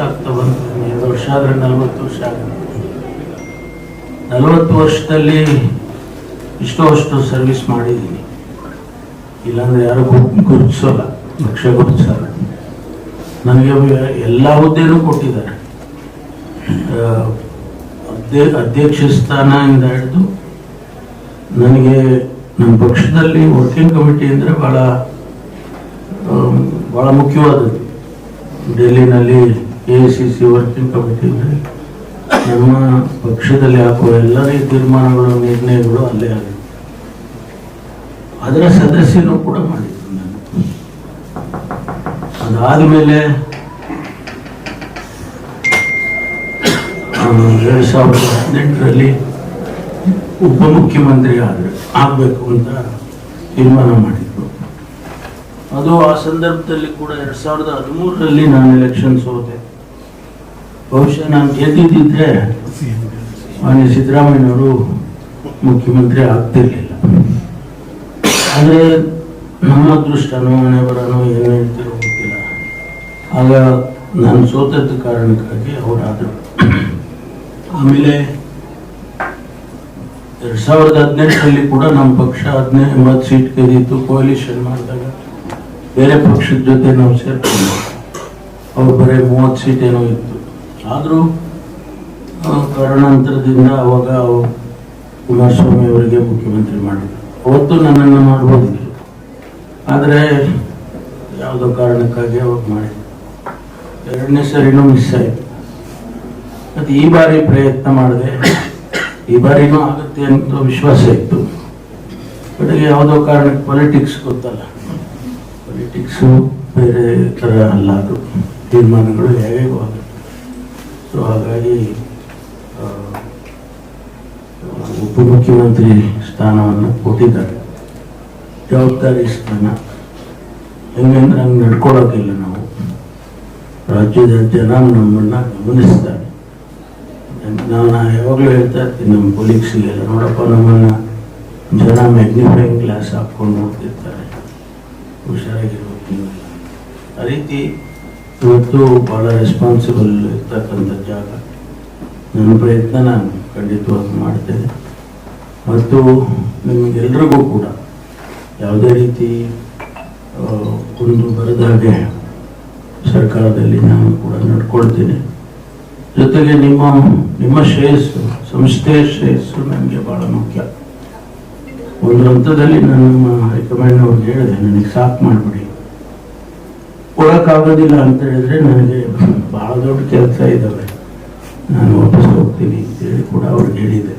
ಆಗ್ತಾ ಬಂತು. 2 ವರ್ಷ ಆದರೆ 40 ವರ್ಷ ಆಗುತ್ತೆ. 40 ವರ್ಷದಲ್ಲಿ ಅಷ್ಟು ಸರ್ವಿಸ್ ಮಾಡಿದ್ದೀನಿ. ಇಲ್ಲಾಂದ್ರೆ ಯಾರು ಗುರುತಿಸೋಲ್ಲ, ಲಕ್ಷ್ಯ ಗುರುತಿಸಲ್ಲ. ನನಗೆ ಎಲ್ಲ ಹುದ್ದೆನೂ ಕೊಟ್ಟಿದ್ದಾರೆ. ಅಧ್ಯಕ್ಷ ಸ್ಥಾನದಿಂದ ಹಿಡಿದು ನನಗೆ ನಮ್ಮ ಪಕ್ಷದಲ್ಲಿ ವರ್ಕಿಂಗ್ ಕಮಿಟಿ ಅಂದರೆ ಭಾಳ ಮುಖ್ಯವಾದದ್ದು. ಡೆಲ್ಲಿನಲ್ಲಿ AICC ವರ್ಕಿಂಗ್ ಕಮಿಟಿ ಅಂದರೆ ನಮ್ಮ ಪಕ್ಷದಲ್ಲಿ ಹಾಕುವ ಎಲ್ಲರ ತೀರ್ಮಾನಗಳು, ನಿರ್ಣಯಗಳು ಅಲ್ಲೇ ಆಗಿದೆ. ಅದರ ಸದಸ್ಯನೂ ಕೂಡ ಮಾಡಿದ್ರು ನಾನು. ಅದಾದಮೇಲೆ 2018ರಲ್ಲಿ ಉಪಮುಖ್ಯಮಂತ್ರಿ ಆಗಬೇಕು ಅಂತ ತೀರ್ಮಾನ ಮಾಡಿದ್ರು. ಅದು ಆ ಸಂದರ್ಭದಲ್ಲಿ ಕೂಡ 2013ರಲ್ಲಿ ನಾನು ಎಲೆಕ್ಷನ್ ಸೋತೆ. ಬಹುಶಃ ನಾನು ಗೆದ್ದಿದ್ದರೆ ಮಾನ್ಯ ಸಿದ್ದರಾಮಯ್ಯನವರು ಮುಖ್ಯಮಂತ್ರಿ ಆಗ್ತಿರ್ಲಿಲ್ಲ. ಆದರೆ ನಮ್ಮ ಅದೃಷ್ಟನೋ ಹಣೆ ಬರನೋ ಏನು ಹೇಳ್ತಿರೋ ಗೊತ್ತಿಲ್ಲ. ಆಗ ನಾನು ಸೋತದ ಕಾರಣಕ್ಕಾಗಿ ಅವರಾದರು. ಆಮೇಲೆ 2018ರಲ್ಲಿ ಕೂಡ ನಮ್ಮ ಪಕ್ಷ 80 ಸೀಟ್ ಗೆದ್ದಿತ್ತು. ಕೋalition ಮಾಡಿದಾಗ ಬೇರೆ ಪಕ್ಷದ ಜೊತೆ ನಾವು ಸೇರ್ಕೊಂಡು ಅವ್ರು ಬರೀ 30 ಸೀಟ್ ಏನೋ ಇತ್ತು. ಆದರೂ ಕಾರಣಾಂತರದಿಂದ ಅವಾಗ ಕುಮಾರಸ್ವಾಮಿ ಅವರಿಗೆ ಮುಖ್ಯಮಂತ್ರಿ ಮಾಡಿದ್ರು. ಅವತ್ತು ನನ್ನನ್ನು ಮಾಡ್ಬೋದಿತ್ತು, ಆದರೆ ಯಾವುದೋ ಕಾರಣಕ್ಕಾಗಿ ಅವಾಗ ಮಾಡಿದ್ರು. 2ನೇ ಸರಿನೂ ಮಿಸ್ ಆಯಿತು. ಮತ್ತು ಈ ಬಾರಿ ಪ್ರಯತ್ನ ಮಾಡಿದೆ. ಈ ಬಾರಿನೂ ಆಗುತ್ತೆ ಅಂತ ವಿಶ್ವಾಸ ಇತ್ತು. ಬಟ್ ಯಾವುದೋ ಕಾರಣಕ್ಕೆ ಪಾಲಿಟಿಕ್ಸ್ ಗೊತ್ತಲ್ಲ, ಪಾಲಿಟಿಕ್ಸು ಬೇರೆ ಥರ ಅಲ್ಲ, ಅದು ತೀರ್ಮಾನಗಳು ಹೇಗೂ ಆಗುತ್ತೆ. ಸೊ ಹಾಗಾಗಿ ಉಪಮುಖ್ಯಮಂತ್ರಿ ಸ್ಥಾನವನ್ನು ಕೊಟ್ಟಿದ್ದಾರೆ. ಜವಾಬ್ದಾರಿ ಸ್ಥಾನ. ಹೆಂಗಂದ್ರೆ ಹಂಗೆ ನಡ್ಕೊಳೋಕ್ಕಿಲ್ಲ ನಾವು. ರಾಜ್ಯದ ಜನ ನಮ್ಮನ್ನು ಗಮನಿಸ್ತಾರೆ. ನಾನು ಯಾವಾಗಲೂ ಹೇಳ್ತಾ ಇರ್ತೀನಿ ನಮ್ಮ ಕೊಲೀಗ್ಸಿಗೆಲ್ಲ, ನೋಡಪ್ಪ ನಮ್ಮನ್ನು ಜನ ಮ್ಯಾಗ್ನಿಫೈಯಿಂಗ್ ಗ್ಲಾಸ್ ಹಾಕ್ಕೊಂಡು ನೋಡ್ತಿರ್ತಾರೆ, ಹುಷಾರಾಗಿರ್ಬೇಕು. ಆ ರೀತಿ ಇವತ್ತು ಭಾಳ ರೆಸ್ಪಾನ್ಸಿಬಲ್ ಇರ್ತಕ್ಕಂಥ ಜಾಗ. ನನ್ನ ಪ್ರಯತ್ನ ನಾನು ಖಂಡಿತವಾಗಿ ಮಾಡ್ತೇನೆ. ಮತ್ತು ನಿಮಗೆಲ್ರಿಗೂ ಕೂಡ ಯಾವುದೇ ರೀತಿ ಒಂದು ಬರದ ಹಾಗೆ ಸರ್ಕಾರದಲ್ಲಿ ನಾನು ಕೂಡ ನಡ್ಕೊಳ್ತೀನಿ. ಜೊತೆಗೆ ನಿಮ್ಮ ಶ್ರೇಯಸ್ಸು, ಸಂಸ್ಥೆಯ ಶ್ರೇಯಸ್ಸು ನನಗೆ ಭಾಳ ಮುಖ್ಯ. ಒಂದು ಹಂತದಲ್ಲಿ ನಾನು ನಮ್ಮ ಹೈಕಮಾಂಡ್ ಅವ್ರಿಗೆ ಹೇಳಿದೆ, ನನಗೆ ಸಾಕು ಮಾಡಿಬಿಡಿ, ಕೊಡೋಕ್ಕಾಗೋದಿಲ್ಲ ಅಂತ ಹೇಳಿದ್ರೆ ನನಗೆ ಭಾಳ ದೊಡ್ಡ ಕೆಲಸ ಇದ್ದಾವೆ, ನಾನು ವಾಪಸ್ ಹೋಗ್ತೀನಿ ಅಂತೇಳಿ ಕೂಡ ಅವ್ರಿಗೆ ಹೇಳಿದೆ.